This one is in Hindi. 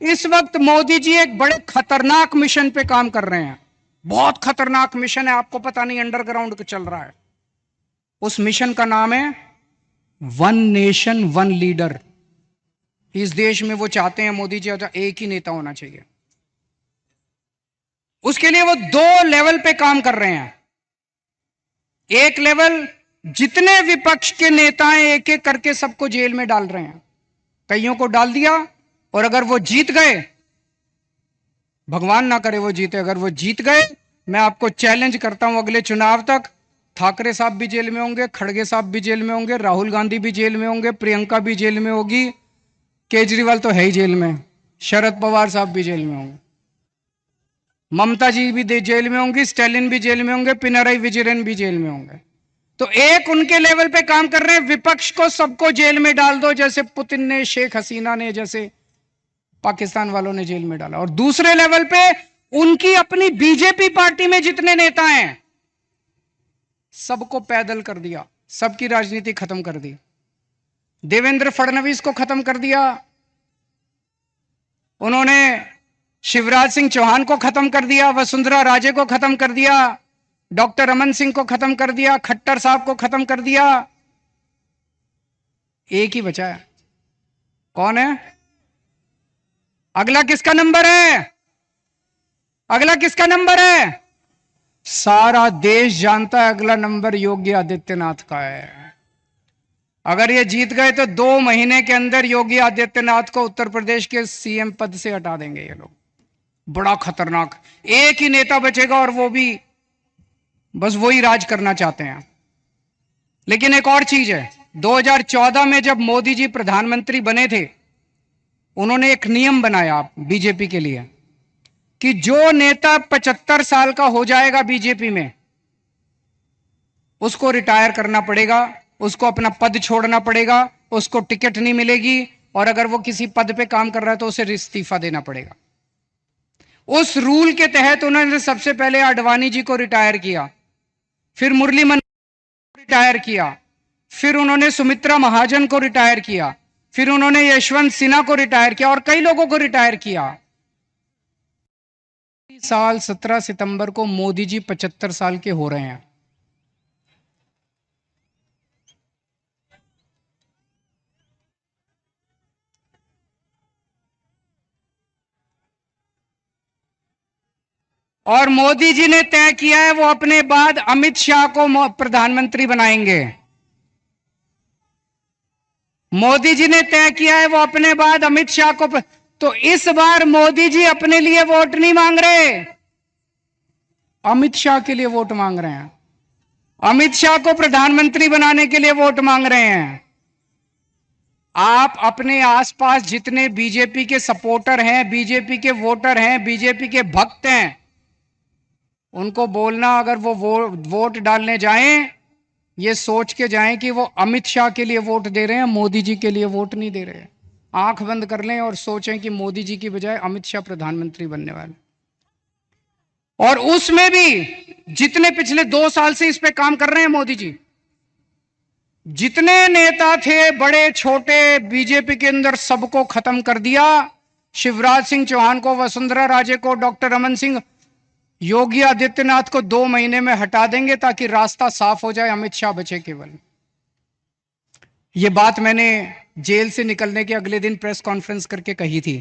इस वक्त मोदी जी एक बड़े खतरनाक मिशन पे काम कर रहे हैं। बहुत खतरनाक मिशन है, आपको पता नहीं, अंडरग्राउंड चल रहा है। उस मिशन का नाम है वन नेशन वन लीडर। इस देश में वो चाहते हैं, मोदी जी, एक ही नेता होना चाहिए। उसके लिए वो दो लेवल पे काम कर रहे हैं। एक लेवल, जितने विपक्ष के नेता हैं एक एक करके सबको जेल में डाल रहे हैं। कईयों को डाल दिया, और अगर वो जीत गए, भगवान ना करे वो जीते, अगर वो जीत गए, मैं आपको चैलेंज करता हूं अगले चुनाव तक ठाकरे साहब भी जेल में होंगे, खड़गे साहब भी जेल में होंगे, राहुल गांधी भी जेल में होंगे, प्रियंका भी जेल में होगी, केजरीवाल तो है ही जेल में, शरद पवार साहब भी जेल में होंगे, ममता जी भी जेल में होंगी, स्टैलिन भी जेल में होंगे, पिनराई विजयन भी जेल में होंगे। तो एक उनके लेवल पे काम कर रहे हैं, विपक्ष को सबको जेल में डाल दो, जैसे पुतिन ने, शेख हसीना ने, जैसे पाकिस्तान वालों ने जेल में डाला। और दूसरे लेवल पे उनकी अपनी बीजेपी पार्टी में जितने नेता हैं सबको पैदल कर दिया, सबकी राजनीति खत्म कर दी। देवेंद्र फडणवीस को खत्म कर दिया उन्होंने, शिवराज सिंह चौहान को खत्म कर दिया, वसुंधरा राजे को खत्म कर दिया, डॉक्टर रमन सिंह को खत्म कर दिया, खट्टर साहब को खत्म कर दिया। एक ही बचा है, कौन है? अगला किसका नंबर है? अगला किसका नंबर है? सारा देश जानता है अगला नंबर योगी आदित्यनाथ का है। अगर ये जीत गए तो 2 महीने के अंदर योगी आदित्यनाथ को उत्तर प्रदेश के सीएम पद से हटा देंगे ये लोग। बड़ा खतरनाक, एक ही नेता बचेगा और वो भी बस वही राज करना चाहते हैं। लेकिन एक और चीज है, 2014 में जब मोदी जी प्रधानमंत्री बने थे, उन्होंने एक नियम बनाया बीजेपी के लिए कि जो नेता 75 साल का हो जाएगा बीजेपी में, उसको रिटायर करना पड़ेगा, उसको अपना पद छोड़ना पड़ेगा, उसको टिकट नहीं मिलेगी, और अगर वो किसी पद पे काम कर रहा है तो उसे इस्तीफा देना पड़ेगा। उस रूल के तहत उन्होंने सबसे पहले आडवाणी जी को रिटायर किया, फिर मुरली मनोहर को रिटायर किया, फिर उन्होंने सुमित्रा महाजन को रिटायर किया, फिर उन्होंने यशवंत सिन्हा को रिटायर किया, और कई लोगों को रिटायर किया। साल 17 सितंबर को मोदी जी 75 साल के हो रहे हैं। और मोदी जी ने तय किया है वो अपने बाद अमित शाह को प्रधानमंत्री बनाएंगे। मोदी जी ने तय किया है वो अपने बाद अमित शाह को तो इस बार मोदी जी अपने लिए वोट नहीं मांग रहे, अमित शाह के लिए वोट मांग रहे हैं। अमित शाह को प्रधानमंत्री बनाने के लिए वोट मांग रहे हैं। आप अपने आसपास जितने बीजेपी के सपोर्टर हैं, बीजेपी के वोटर हैं, बीजेपी के भक्त हैं, उनको बोलना अगर वो वोट डालने जाएं, ये सोच के जाएं कि वो अमित शाह के लिए वोट दे रहे हैं, मोदी जी के लिए वोट नहीं दे रहे हैं। आंख बंद कर लें और सोचें कि मोदी जी की बजाय अमित शाह प्रधानमंत्री बनने वाले। और उसमें भी जितने पिछले 2 साल से इस पे काम कर रहे हैं मोदी जी, जितने नेता थे बड़े छोटे बीजेपी के अंदर, सबको खत्म कर दिया। शिवराज सिंह चौहान को, वसुंधरा राजे को, डॉक्टर रमन सिंह, योगी आदित्यनाथ को 2 महीने में हटा देंगे ताकि रास्ता साफ हो जाए, अमित शाह बचे केवल। यह बात मैंने जेल से निकलने के अगले दिन प्रेस कॉन्फ्रेंस करके कही थी।